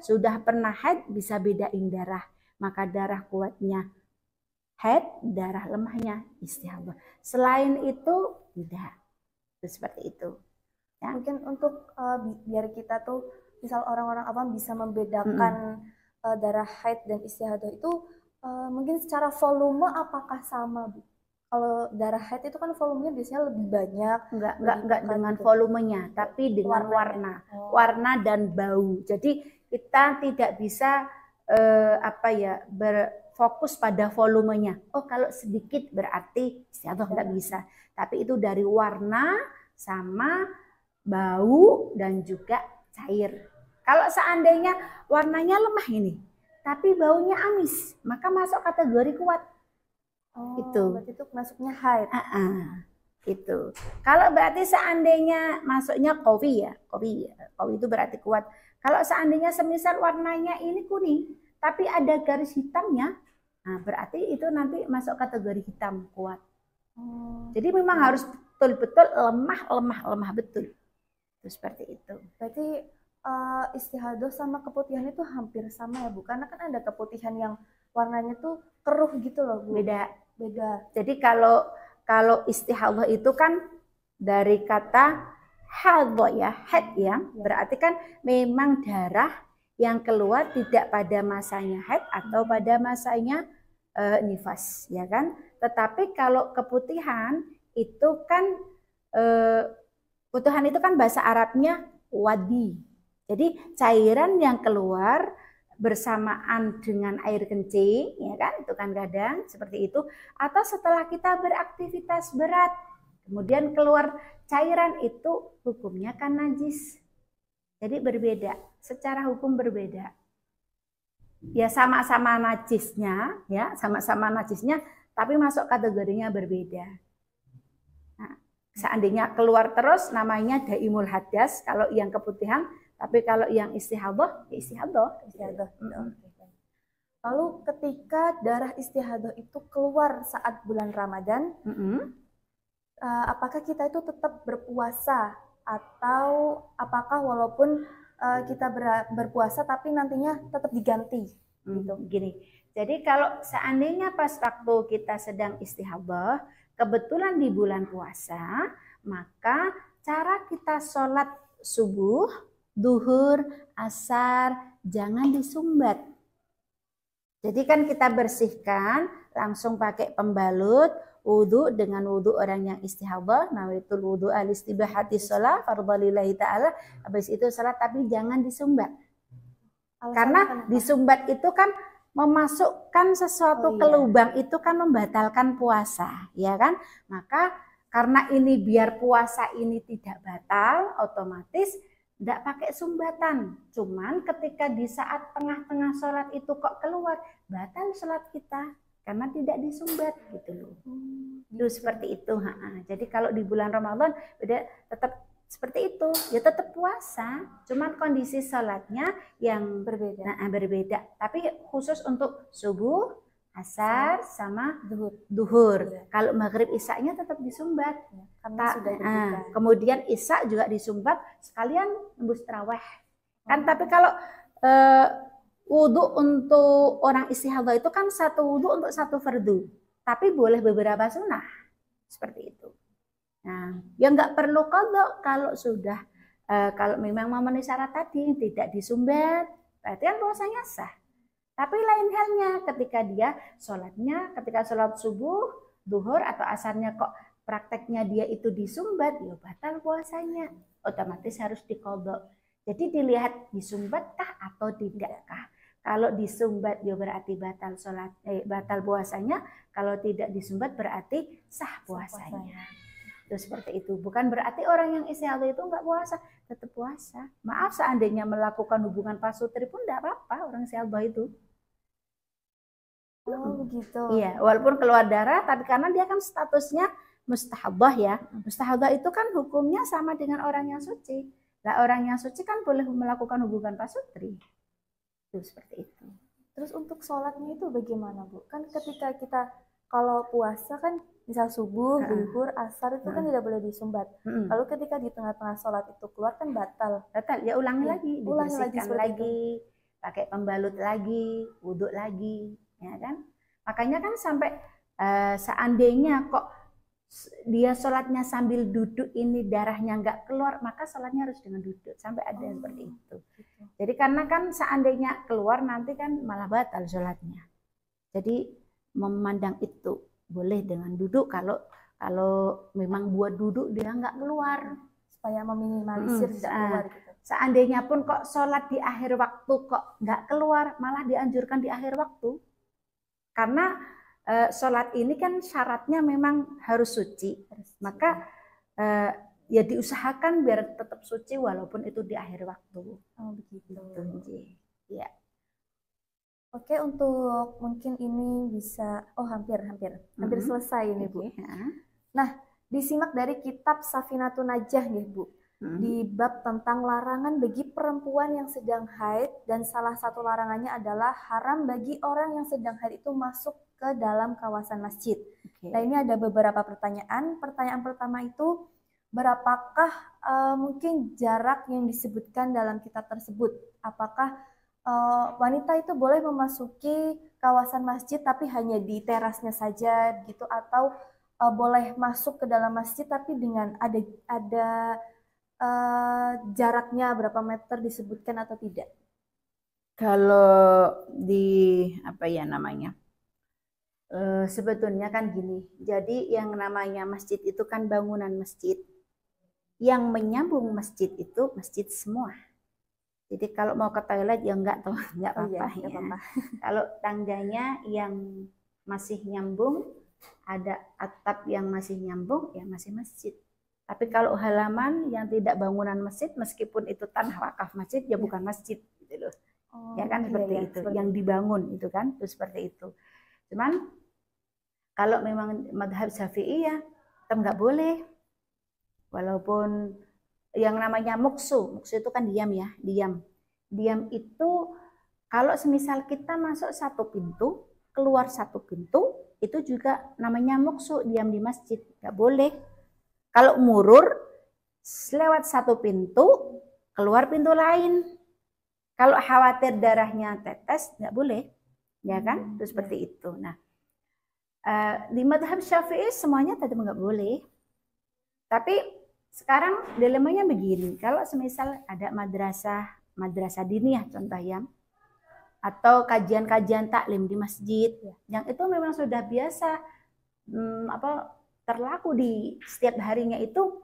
sudah pernah haid bisa bedain darah. Maka darah kuatnya haid, darah lemahnya istihadah. Selain itu tidak. Itu seperti itu. Ya. Mungkin untuk biar kita tuh misal orang-orang awam bisa membedakan darah haid dan istihadah itu mungkin secara volume apakah sama, Bu? Kalau darah haid itu kan volumenya biasanya lebih banyak. Enggak dengan gitu. Volumenya, tapi dengan warna dan bau. Jadi kita tidak bisa berfokus pada volumenya. Oh, kalau sedikit berarti istihadah, enggak bisa. Tapi itu dari warna sama bau dan juga cair. Kalau seandainya warnanya lemah ini, tapi baunya amis, maka masuk kategori kuat. Itu. Berarti itu masuknya haid. Itu. Kalau berarti seandainya masuknya qawi ya, qawi itu berarti kuat. Kalau seandainya semisal warnanya ini kuning, tapi ada garis hitamnya, nah berarti itu nanti masuk kategori hitam kuat. Jadi memang harus betul-betul lemah betul. Itu seperti itu. Berarti istihadah sama keputihan itu hampir sama ya, Bu? Karena kan ada keputihan yang warnanya tuh keruh gitu loh, Bu. Beda. Jadi kalau istihadah itu kan dari kata hadha ya, haid ya. Berarti kan memang darah yang keluar tidak pada masanya haid atau pada masanya nifas, ya kan? Tetapi kalau keputihan itu kan keputihan itu kan bahasa Arabnya wadi. Jadi cairan yang keluar bersamaan dengan air kencing, ya kan? Itu kan kadang seperti itu. Atau setelah kita beraktivitas berat, kemudian keluar cairan, itu hukumnya kan najis. Jadi berbeda, secara hukum berbeda. Ya sama-sama najisnya, tapi masuk kategorinya berbeda. Nah, seandainya keluar terus namanya daimul hadas kalau yang keputihan, tapi kalau yang istihadah, ya istihadah. Lalu ketika darah istihadah itu keluar saat bulan Ramadan, apakah kita itu tetap berpuasa atau apakah walaupun kita berpuasa tapi nantinya tetap diganti? Gitu. Gini. Jadi kalau seandainya pas waktu kita sedang istihadah, kebetulan di bulan puasa, maka cara kita sholat subuh, duhur, asar, jangan disumbat. Jadi kan kita bersihkan, langsung pakai pembalut, wudhu dengan wudhu orang yang istihadah, nawaitul wudhu al-istibahati sholat, fardhalillahi ta'ala, habis itu sholat, tapi jangan disumbat. Karena disumbat itu kan memasukkan sesuatu ke lubang, itu kan membatalkan puasa, ya kan? Maka karena ini biar puasa ini tidak batal, otomatis tidak pakai sumbatan. Cuman ketika di saat tengah-tengah sholat itu kok keluar, batal sholat kita karena tidak disumbat gitu loh. Itu seperti itu. Jadi kalau di bulan Ramadan beda, tetap seperti itu, ya tetap puasa, cuman kondisi sholatnya yang berbeda. Tapi khusus untuk subuh, asar, sama duhur. Kalau maghrib isya-nya tetap disumbat. Kemudian isya juga disumbat, sekalian nembus tarawih. Kan tapi kalau wudhu untuk orang istihadah itu kan satu wudhu untuk satu fardu, tapi boleh beberapa sunnah, seperti itu. Nah, ya nggak perlu qadha kalau sudah kalau memang memenuhi syarat tadi, tidak disumbat, berarti kan puasanya sah. Tapi lain halnya ketika dia sholatnya, ketika sholat subuh, duhur atau asarnya kok prakteknya dia itu disumbat, ya batal puasanya, otomatis harus diqadha. Jadi dilihat disumbatkah atau tidakkah. Kalau disumbat ya berarti batal batal puasanya, kalau tidak disumbat berarti sah puasanya. Itu seperti itu. Bukan berarti orang yang istihadah itu nggak puasa, tetap puasa. Maaf seandainya melakukan hubungan pasutri pun nggak apa-apa orang istihadah itu. Oh begitu. Iya, walaupun keluar darah, tapi karena dia kan statusnya mustahadah ya. Mustahadah itu kan hukumnya sama dengan orang yang suci. Nah orang yang suci kan boleh melakukan hubungan pasutri. Itu seperti itu. Terus untuk sholatnya itu bagaimana, Bu? Kan ketika kita kalau puasa kan misal subuh, Heeh. zuhur, asar itu kan Heeh. tidak boleh disumbat. Mm-mm. Lalu ketika di tengah-tengah sholat itu keluar kan batal. Batal, ya ulangi Ya, lagi, ulangi lagi dibersihkan seperti itu. lagi, pakai pembalut lagi, wudhu lagi, ya kan? Makanya kan sampai seandainya kok dia sholatnya sambil duduk ini darahnya nggak keluar, maka sholatnya harus dengan duduk, sampai ada yang seperti itu. Gitu. Jadi karena kan seandainya keluar nanti kan malah batal sholatnya. Jadi memandang itu boleh dengan duduk kalau memang buat duduk dia nggak keluar. Supaya meminimalisir tidak keluar gitu. Seandainya pun kok sholat di akhir waktu kok nggak keluar, malah dianjurkan di akhir waktu. Karena sholat ini kan syaratnya memang harus suci. Maka ya diusahakan biar tetap suci walaupun itu di akhir waktu. Oh begitu. Ya. Oke, untuk mungkin ini bisa, hampir selesai ini Bu. Nah, disimak dari kitab Safinatun Najah nih Bu, di bab tentang larangan bagi perempuan yang sedang haid, dan salah satu larangannya adalah haram bagi orang yang sedang haid itu masuk ke dalam kawasan masjid. Nah, ini ada beberapa pertanyaan. Pertanyaan pertama itu, berapakah mungkin jarak yang disebutkan dalam kitab tersebut? Apakah wanita itu boleh memasuki kawasan masjid tapi hanya di terasnya saja gitu, atau boleh masuk ke dalam masjid tapi dengan ada jaraknya berapa meter disebutkan atau tidak? Kalau di apa ya namanya, sebetulnya kan gini, jadi yang namanya masjid itu kan bangunan masjid, yang menyambung masjid itu masjid semua. Jadi kalau mau ke toilet ya enggak apa-apa ya. Kalau tangganya yang masih nyambung, ada atap yang masih nyambung, ya masih masjid. Tapi kalau halaman yang tidak bangunan masjid, meskipun itu tanah wakaf masjid, ya bukan masjid gitu loh. Ya kan seperti itu, yang dibangun itu kan, itu seperti itu. Cuman kalau memang madhab Syafi'i ya tetap nggak boleh. Walaupun yang namanya muksu itu kan diam ya, diam itu kalau semisal kita masuk satu pintu, keluar satu pintu, itu juga namanya muksu, diam di masjid, nggak boleh. Kalau murur, lewat satu pintu, keluar pintu lain. Kalau khawatir darahnya tetes, nggak boleh, ya kan? Itu seperti itu. Nah, di madhab Syafi'i semuanya tetap nggak boleh. Tapi sekarang dilemanya begini, kalau semisal ada madrasah diniyah contoh ya, atau kajian-kajian taklim di masjid, yang itu memang sudah biasa terlaku di setiap harinya itu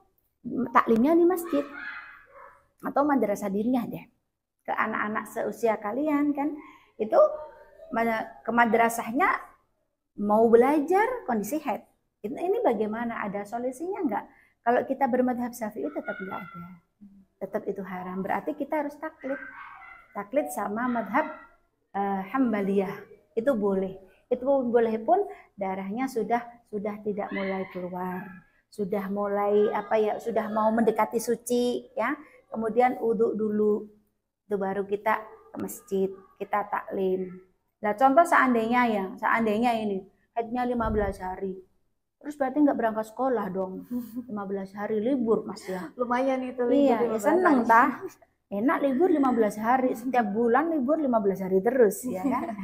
taklimnya di masjid atau madrasah diniyah deh, ke anak-anak seusia kalian kan, itu ke madrasahnya mau belajar kondisi haid. Ini bagaimana, ada solusinya enggak? Kalau kita bermadhab Syafi'i tetap nggak ada, tetap itu haram. Berarti kita harus taklid sama madhab Hambaliyah. Itu boleh. Itu boleh pun darahnya sudah tidak mulai keluar, sudah mulai sudah mau mendekati suci ya. Kemudian uduk dulu, itu baru kita ke masjid, kita taklim. Nah contoh seandainya ini haidnya 15 hari. Terus berarti nggak berangkat sekolah dong, 15 hari libur mas ya. Lumayan itu libur. Iya, ya seneng tah. Enak libur 15 hari, setiap bulan libur 15 hari terus ya kan.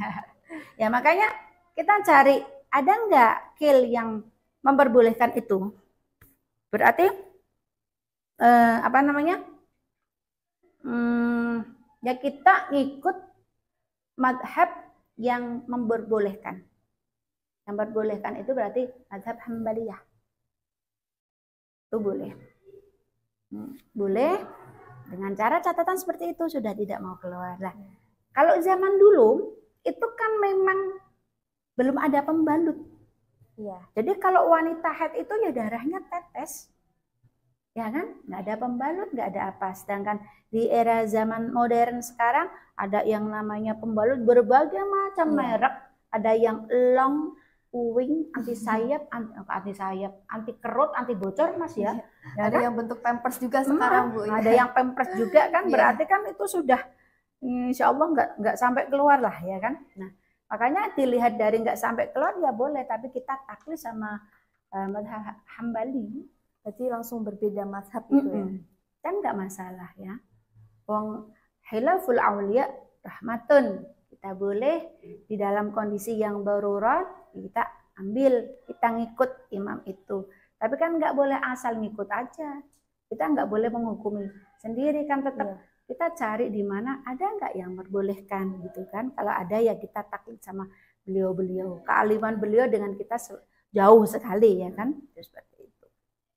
Ya makanya kita cari, ada nggak kil yang memperbolehkan itu. Berarti ya kita ngikut madhab yang memperbolehkan. Yang memperbolehkan itu berarti madhab Hambaliyah. Itu boleh. Boleh dengan cara catatan seperti itu, sudah tidak mau keluar. Nah, kalau zaman dulu itu kan memang belum ada pembalut. Ya. Jadi kalau wanita haid itu ya darahnya tetes. Ya kan? Nggak ada pembalut, nggak ada apa. Sedangkan di era zaman modern sekarang ada yang namanya pembalut berbagai macam merek. Ada yang long, wing, anti sayap, anti kerut, anti bocor mas ya. Ada kan? Yang bentuk pampers juga sekarang Bu. Ada yang pampers juga kan, berarti kan itu sudah insya Allah nggak sampai keluar lah ya kan. Nah Makanya dilihat dari nggak sampai keluar ya boleh, tapi kita taklid sama mazhab Hambali. Berarti langsung berbeda mazhab itu ya. Kan nggak masalah ya. Wong hilaful aulia rahmatun. Kita boleh di dalam kondisi yang darurat kita ambil, kita ngikut imam itu. Tapi kan nggak boleh asal ngikut aja. Kita nggak boleh menghukumi sendiri kan, tetap kita cari di mana ada nggak yang membolehkan gitu kan. Kalau ada ya kita taklid sama beliau-beliau. Kealiman beliau dengan kita jauh sekali ya kan. Seperti itu.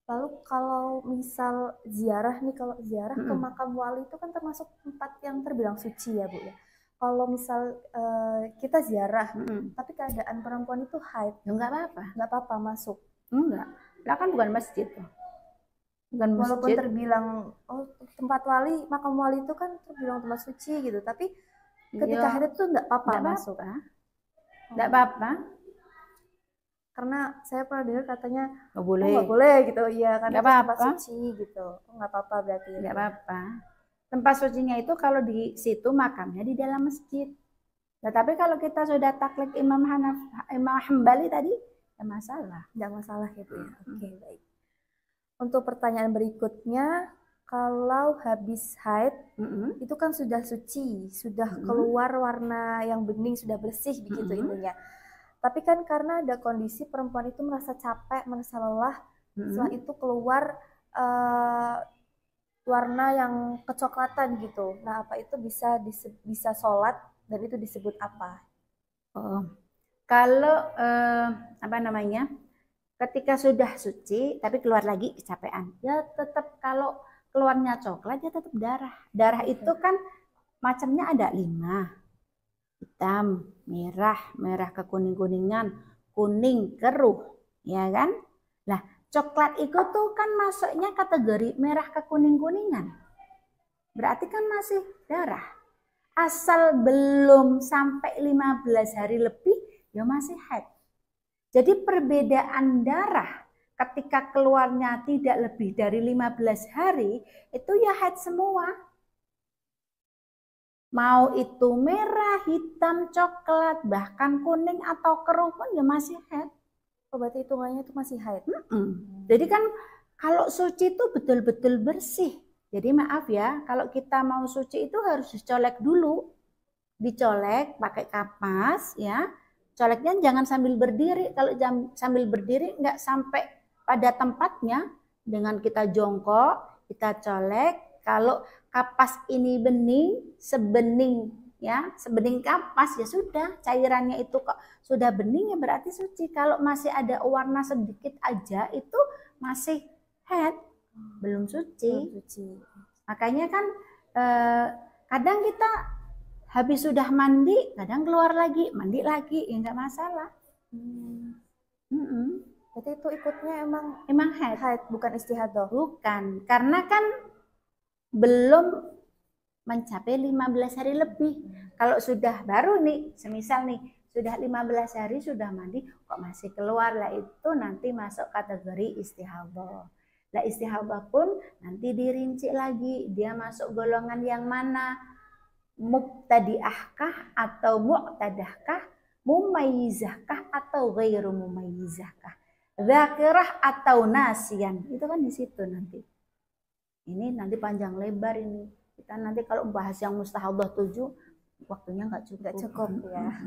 Lalu kalau misal ziarah nih, kalau ziarah ke makam wali itu kan termasuk tempat yang terbilang suci ya Bu ya. Kalau misal kita ziarah, tapi keadaan perempuan itu haid, ya nggak apa-apa. Nggak apa-apa masuk. Enggak, lah kan bukan masjid tuh. Bukan Walaupun masjid. terbilang tempat wali, makam wali itu kan terbilang tempat suci gitu, tapi ketika haid itu nggak apa-apa masuk. Nggak apa-apa. Karena saya pernah dengar katanya nggak boleh. Nggak boleh gitu, iya karena itu tempat suci gitu. Nggak apa-apa berarti. Nggak apa-apa. Tempat sucinya itu kalau di situ makamnya di dalam masjid. Nah, tapi kalau kita sudah taklid Imam Hambali tadi, ya masalah. Nggak masalah gitu ya. Oke, baik. Untuk pertanyaan berikutnya, kalau habis haid, itu kan sudah suci, sudah keluar warna yang bening, sudah bersih begitu intinya. Tapi kan karena ada kondisi perempuan itu merasa capek, merasa lelah, setelah itu keluar warna yang kecoklatan gitu. Nah, apa itu bisa sholat dan itu disebut apa? Kalau apa namanya? Ketika sudah suci tapi keluar lagi kecapean, ya tetap kalau keluarnya coklat ya tetap darah. Darah itu kan macamnya ada 5. Hitam, merah, merah kekuning-kuningan, kuning, keruh, ya kan? Nah, coklat itu tuh kan masuknya kategori merah kekuning-kuningan. Berarti kan masih darah. Asal belum sampai 15 hari lebih, ya masih haid. Jadi perbedaan darah ketika keluarnya tidak lebih dari 15 hari, itu ya haid semua. Mau itu merah, hitam, coklat, bahkan kuning atau keruh pun ya masih haid. Berarti hitungannya itu masih haid. Jadi kan kalau suci itu betul-betul bersih. Jadi maaf ya, kalau kita mau suci itu harus dicolek dulu. Dicolek pakai kapas ya. Coleknya jangan sambil berdiri. Kalau sambil berdiri nggak sampai pada tempatnya. Dengan kita jongkok, kita colek. Kalau kapas ini bening, sebening ya, sebening kapas ya sudah, cairannya itu kok sudah bening ya berarti suci. Kalau masih ada warna sedikit aja itu masih haid, belum suci. Makanya kan kadang kita habis sudah mandi, kadang keluar lagi, mandi lagi, ya nggak masalah. Berarti itu ikutnya emang haid, bukan istihadah. Bukan, karena kan belum mencapai 15 hari lebih. Kalau sudah baru nih, semisal nih, sudah 15 hari sudah mandi, kok masih keluar, lah itu nanti masuk kategori istihadah. Lah istihadah pun nanti dirinci lagi, dia masuk golongan yang mana? Mubtadi'ahkah atau mu'tadahkah, mumayyizahkah atau ghairu mumayyizahkah, dzakirah atau nasiyan. Itu kan di situ nanti. Ini nanti panjang lebar ini. Kita nanti kalau bahas yang mustahadah 7, waktunya nggak cukup ya.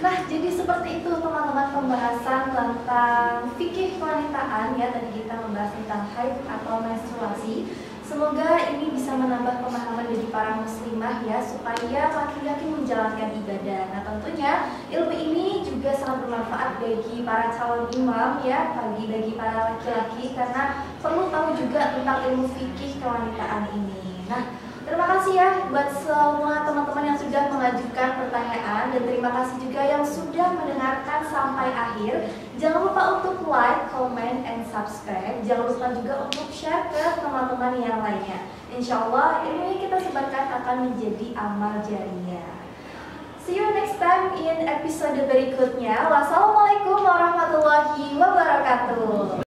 Nah, jadi seperti itu teman-teman pembahasan tentang fikih kewanitaan ya. Tadi kita membahas tentang haid atau menstruasi. Semoga ini bisa menambah pemahaman bagi para muslimah ya, supaya laki-laki menjalankan ibadah. Nah, tentunya ilmu ini juga sangat bermanfaat bagi para calon imam ya, bagi para laki-laki, karena perlu tahu juga tentang ilmu fikih kewanitaan ini. Nah, terima kasih ya buat semua teman-teman yang sudah mengajukan pertanyaan, dan terima kasih juga yang sudah mendengarkan sampai akhir. Jangan lupa untuk like, comment, and subscribe. Jangan lupa juga untuk share ke teman-teman yang lainnya. Insya Allah ilmu yang kita sebarkan akan menjadi amal jariah. See you next time in episode berikutnya. Wassalamualaikum warahmatullahi wabarakatuh.